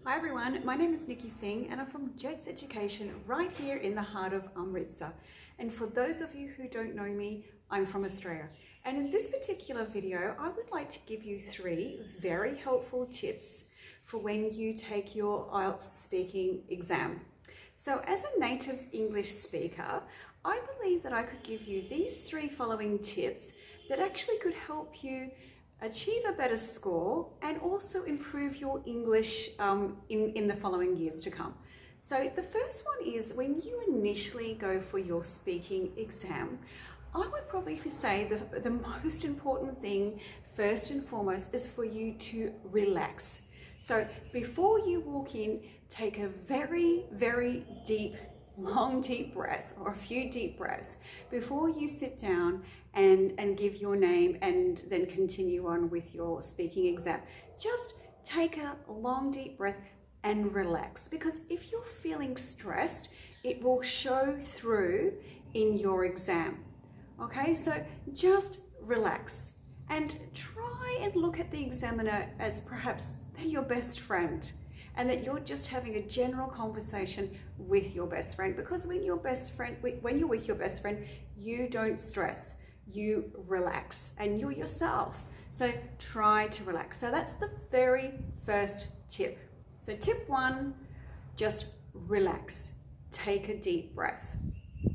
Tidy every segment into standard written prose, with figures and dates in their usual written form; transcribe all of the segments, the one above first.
Hi everyone, my name is Nikki Singh and I'm from Jets Education right here in the heart of Amritsar. And for those of you who don't know me, I'm from Australia. And in this particular video, I would like to give you 3 very helpful tips for when you take your IELTS speaking exam. So as a native English speaker, I believe that I could give you these 3 following tips that actually could help you achieve a better score and also improve your English in the following years to come. So the first one is when you initially go for your speaking exam, I would probably say the most important thing first and foremost is for you to relax. So before you walk in, take a very, very long deep breath or a few deep breaths before you sit down and give your name and then continue on with your speaking exam. Just take a long deep breath and relax, because if you're feeling stressed, it will show through in your exam. Okay, so just relax and try and look at the examiner as perhaps they're your best friend, and that you're just having a general conversation with your best friend. Because when you're with your best friend, you don't stress, you relax, and you're yourself. So try to relax. So that's the very first tip. So tip 1, just relax. Take a deep breath.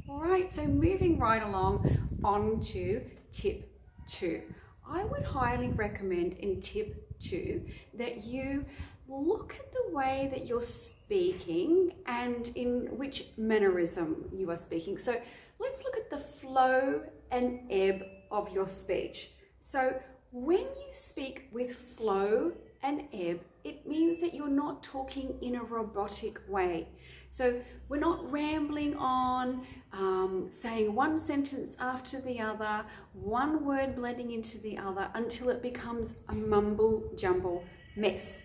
All right, so moving right along on to tip 2. I would highly recommend in tip 2 that you look at the way that you're speaking and in which mannerism you are speaking. So let's look at the flow and ebb of your speech. So when you speak with flow and ebb, it means that you're not talking in a robotic way. So we're not rambling on, saying one sentence after the other, one word blending into the other until it becomes a mumble jumble mess.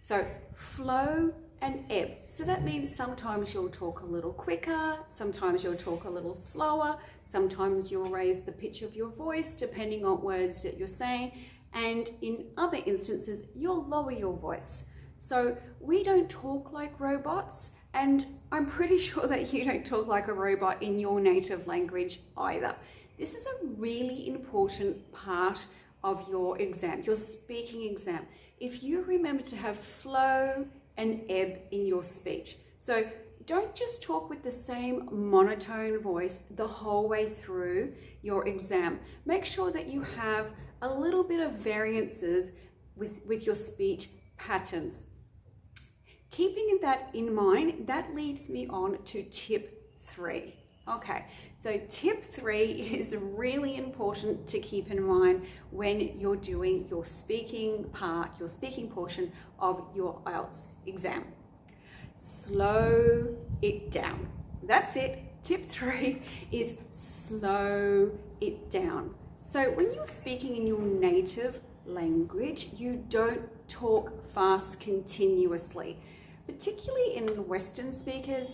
So flow and ebb. So that means sometimes you'll talk a little quicker, sometimes you'll talk a little slower, sometimes you'll raise the pitch of your voice depending on words that you're saying, and in other instances you'll lower your voice. So we don't talk like robots, and I'm pretty sure that you don't talk like a robot in your native language either. This is a really important part of your exam, your speaking exam. If you remember to have flow and ebb in your speech. So don't just talk with the same monotone voice the whole way through your exam. Make sure that you have a little bit of variances with your speech patterns. Keeping that in mind, that leads me on to tip 3. Okay, so tip 3 is really important to keep in mind when you're doing your speaking portion of your IELTS exam. Slow it down. That's it. Tip 3 is slow it down. So when you're speaking in your native language, you don't talk fast continuously. Particularly in Western speakers,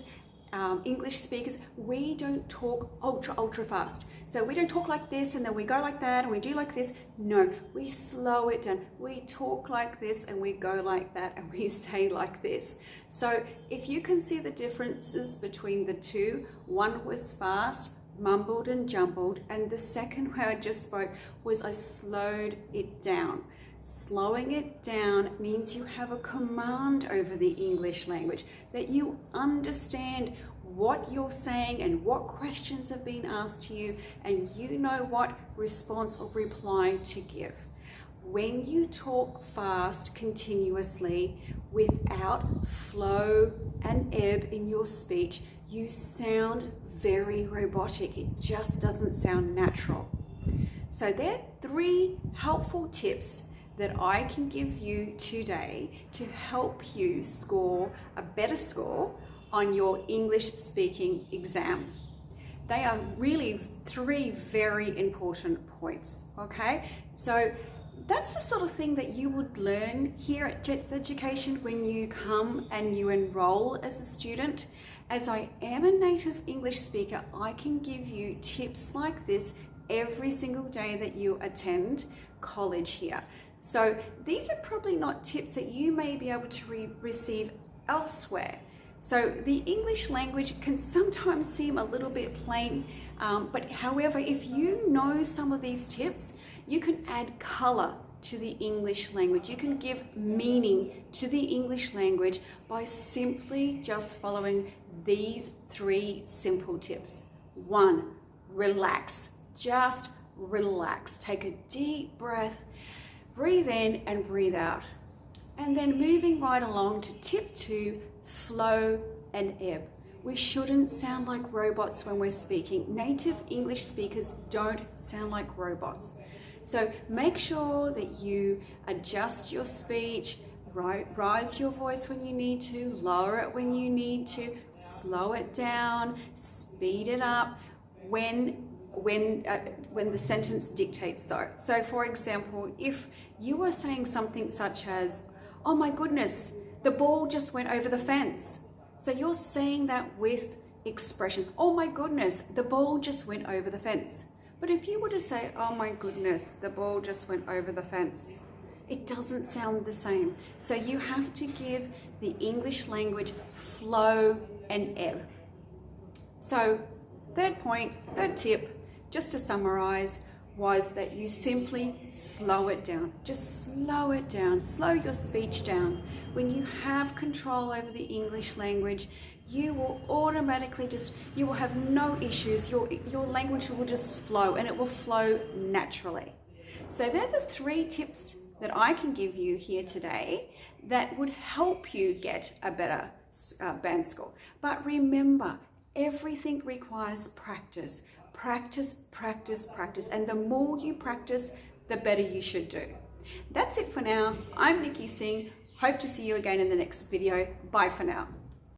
English speakers, we don't talk ultra fast. So we don't talk like this and then we go like that and we do like this. No, we slow it down. We talk like this and we go like that and we say like this. So if you can see the differences between the two, one was fast, mumbled and jumbled, and the second way I just spoke was I slowed it down. Slowing it down means you have a command over the English language, that you understand what you're saying and what questions have been asked to you, and you know what response or reply to give. When you talk fast continuously without flow and ebb in your speech, you sound very robotic. It just doesn't sound natural. So there are 3 helpful tips that I can give you today to help you score a better score on your English speaking exam. They are really 3 very important points, okay? So that's the sort of thing that you would learn here at Jets Education when you come and you enroll as a student. As I am a native English speaker, I can give you tips like this every single day that you attend college here. So these are probably not tips that you may be able to receive elsewhere. So the English language can sometimes seem a little bit plain, but however, if you know some of these tips, you can add color to the English language. You can give meaning to the English language by simply just following these 3 simple tips. 1, relax. Just relax. Take a deep breath, breathe in and breathe out. And then moving right along to tip 2, flow and ebb. We shouldn't sound like robots when we're speaking. Native English speakers don't sound like robots. So make sure that you adjust your speech, rise your voice when you need to, lower it when you need to, slow it down, speed it up when the sentence dictates so. So for example, if you were saying something such as, "Oh my goodness, the ball just went over the fence." So you're saying that with expression. "Oh my goodness, the ball just went over the fence." But if you were to say, "Oh my goodness, the ball just went over the fence," it doesn't sound the same. So you have to give the English language flow and ebb. So third tip, just to summarize, was that you simply slow it down. Just slow it down. Slow your speech down. When you have control over the English language, you will automatically you will have no issues. Your language will just flow, and it will flow naturally. So they're the 3 tips that I can give you here today that would help you get a better band score. But remember, everything requires practice. Practice, practice, practice. And the more you practice, the better you should do. That's it for now. I'm Nikki Singh. Hope to see you again in the next video. Bye for now.